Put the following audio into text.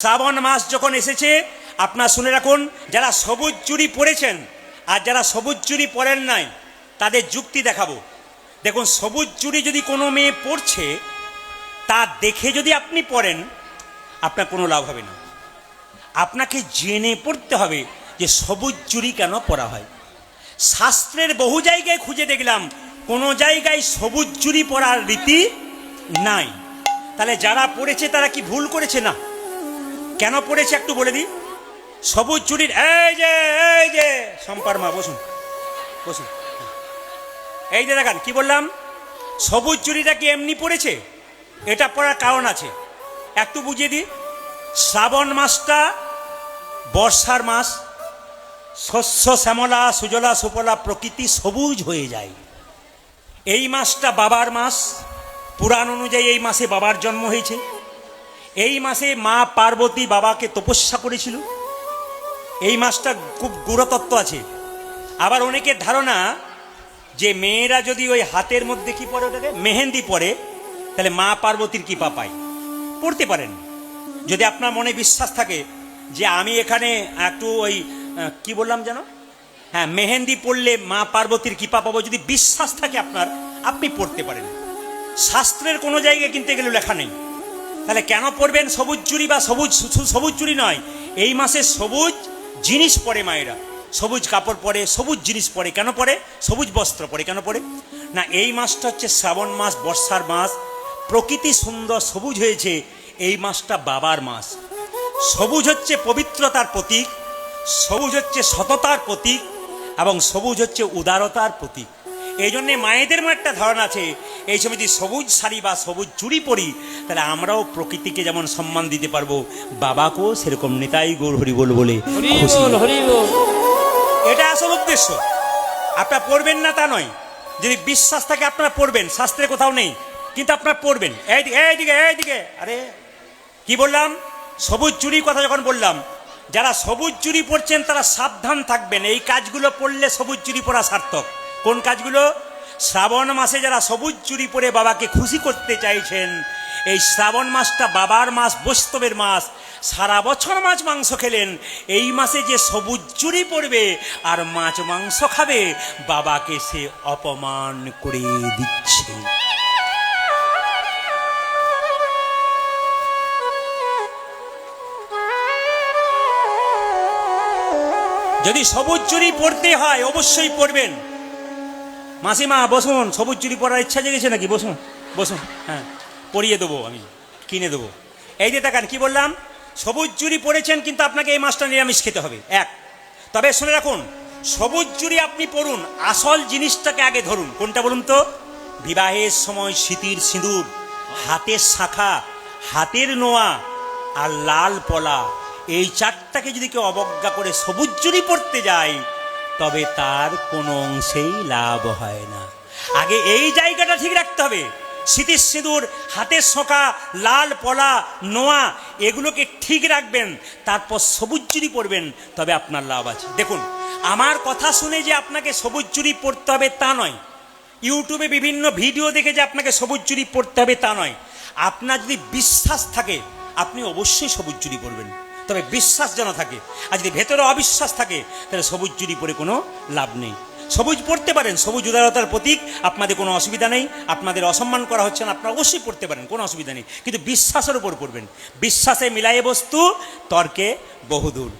শ্রাবণ মাস যখন এসেছে আপনারা শুনে রাখুন, যারা সবুজ চুড়ি পরেছেন আর যারা সবুজ চুড়ি পরেন নাই তাদের যুক্তি দেখাবো। দেখুন, সবুজ চুড়ি যদি কোনো মেয়ে পরছে তা দেখে যদি আপনি পরেন আপনার কোনো লাভ হবে না। আপনাকে জেনে পড়তে হবে যে সবুজ চুড়ি কেন পরা হয়। শাস্ত্রের বহু জায়গায় খুঁজে দেখলাম কোনো জায়গায় সবুজ চুড়ি পরার রীতি নাই। তাহলে যারা পড়েছে তারা কি ভুল করেছে? না। কেন পড়েছে একটু বলে দিই। সবুজ চুড়ির এই যে শম্পার মা বসুন বসুন, এই যে দেখান কি বললাম, সবুজ চুড়িটা কি এমনি পড়েছে? এটা পড়ার কারণ আছে, একটু বুঝিয়ে দিই। শ্রাবণ মাসটা বর্ষার মাস, শস্য শ্যামলা সুজলা সুফলা, প্রকৃতি সবুজ হয়ে যায়। এই মাসটা বাবার মাস, পুরাণ অনুযায়ী এই মাসে বাবার জন্ম হয়েছে। এই মাসে মা পার্বতী বাবাকে তপস্যা করেছিল। এই মাসটা খুব গুরুতত্ত্ব আছে। আবার অনেকের ধারণা যে মেয়েরা যদি ওই হাতের মধ্যে কি পরে, ওটাকে মেহেন্দি পরে, তাহলে মা পার্বতীর কৃপা পায়। পড়তে পারেন যদি আপনার মনে বিশ্বাস থাকে যে আমি এখানে একটু ওই কি বললাম যেন, হ্যাঁ, মেহেন্দি পড়লে মা পার্বতীর কৃপা পাবো, যদি বিশ্বাস থাকে আপনার, আপনি পড়তে পারেন। শাস্ত্রের কোনো জায়গায় কিন্তু এগুলো লেখা নেই। তাহলে কেন পরবেন সবুজ চুড়ি? বা সবুজ চুড়ি নয়, এই মাসে সবুজ জিনিস পরে মায়েরা, সবুজ কাপড় পরে, সবুজ জিনিস পরে। কেন পরে? সবুজ বস্ত্র পরে। কেন পরে? না, এই মাসটা হচ্ছে শ্রাবণ মাস, বর্ষার মাস, প্রকৃতি সুন্দর সবুজ হয়েছে। এই মাসটা বাবার মাস। সবুজ হচ্ছে পবিত্রতার প্রতীক, সবুজ হচ্ছে সততার প্রতীক, এবং সবুজ হচ্ছে উদারতার প্রতীক। এই জন্যে মায়েদের মধ্যে একটা ধারণা আছে, এই সময় যদি সবুজ শাড়ি বা সবুজ চুড়ি পরি তাহলে আমরাও প্রকৃতিকে যেমন সম্মান দিতে পারবো, বাবাকেও সেরকম নিতাই গৌর হরি বল বলে এটা আসল উদ্দেশ্য। আপনারা পড়বেন না তা নয়, যদি বিশ্বাস থাকে আপনারা পড়বেন, শাস্ত্রে কোথাও নেই, কিন্তু আপনারা পড়বেন। এইদিকে আরে কি বললাম, সবুজ চুড়ির কথা যখন বললাম, যারা সবুজ চুড়ি পরছেন তারা সাবধান থাকবেন। এই কাজগুলো পড়লে সবুজ চুড়ি পরা সার্থক। কোন কাজগুলো? শ্রাবণ মাসে যারা সবুজ চুড়ি পরে বাবাকে খুশি করতে চাইছেন, এই শ্রাবণ মাসটা বাবার মাস, বৈষ্ণবের মাস। সারা বছর মাছ মাংস খেলেন, এই মাসে যে সবুজ চুড়ি পরবে আর মাছ মাংস খাবে, বাবাকে সে অপমান করে দিচ্ছে। যদি সবুজ চুড়ি পরতে হয় অবশ্যই পরবেন। মাসিমা বসুন, সবুজ চুড়ি পরার ইচ্ছা জেগেছে নাকি? বসুন বসুন, হ্যাঁ, পরিয়ে দেবো, আমি কিনে দেবো। এই যে দেখান কি বললাম, সবুজ চুড়ি পরেছেন কিন্তু আপনাকে এই মাসটা নিরামিষ খেতে হবে। এক, তবে শুনে রাখুন, সবুজ চুড়ি আপনি পরুন, আসল জিনিসটাকে আগে ধরুন। কোনটা বলুন তো? বিবাহের সময় স্মৃতির সিঁদুর, হাতের শাখা, হাতের নোয়া আর লাল পলা, এই চারটাকে যদি কেউ অবজ্ঞা করে সবুজ চুড়ি পরতে যায় তবে তার কোনো অংশেই লাভ হয় না। আগে এই জায়গাটা ঠিক রাখতে হবে। স্মৃতির সিঁদুর, হাতের শোকা, লাল পলা, নোয়া, এগুলোকে ঠিক রাখবেন, তারপর সবুজ চুড়ি পরবেন, তবে আপনার লাভ আছে। দেখুন, আমার কথা শুনে যে আপনাকে সবুজ চুড়ি পরতে হবে তা নয়, ইউটিউবে বিভিন্ন ভিডিও দেখে যে আপনাকে সবুজ চুড়ি পরতে হবে তা নয়। আপনার যদি বিশ্বাস থাকে আপনি অবশ্যই সবুজ চুড়ি পরবেন, তবে বিশ্বাস যেন থাকে। আর যদি ভেতরে অবিশ্বাস থাকে তাহলে সবুজ চুড়ি পরে কোনো লাভ নেই। সবুজ পড়তে পারেন, সবুজ উদারতার প্রতীক, আপনাদের কোনো অসুবিধা নেই। আপনাদের অসম্মান করা হচ্ছে না, আপনারা অবশ্যই পড়তে পারেন, কোনো অসুবিধা নেই। কিন্তু বিশ্বাসের উপর পড়বেন। বিশ্বাসে মিলায়ে বস্তু, তর্কে বহুদূর।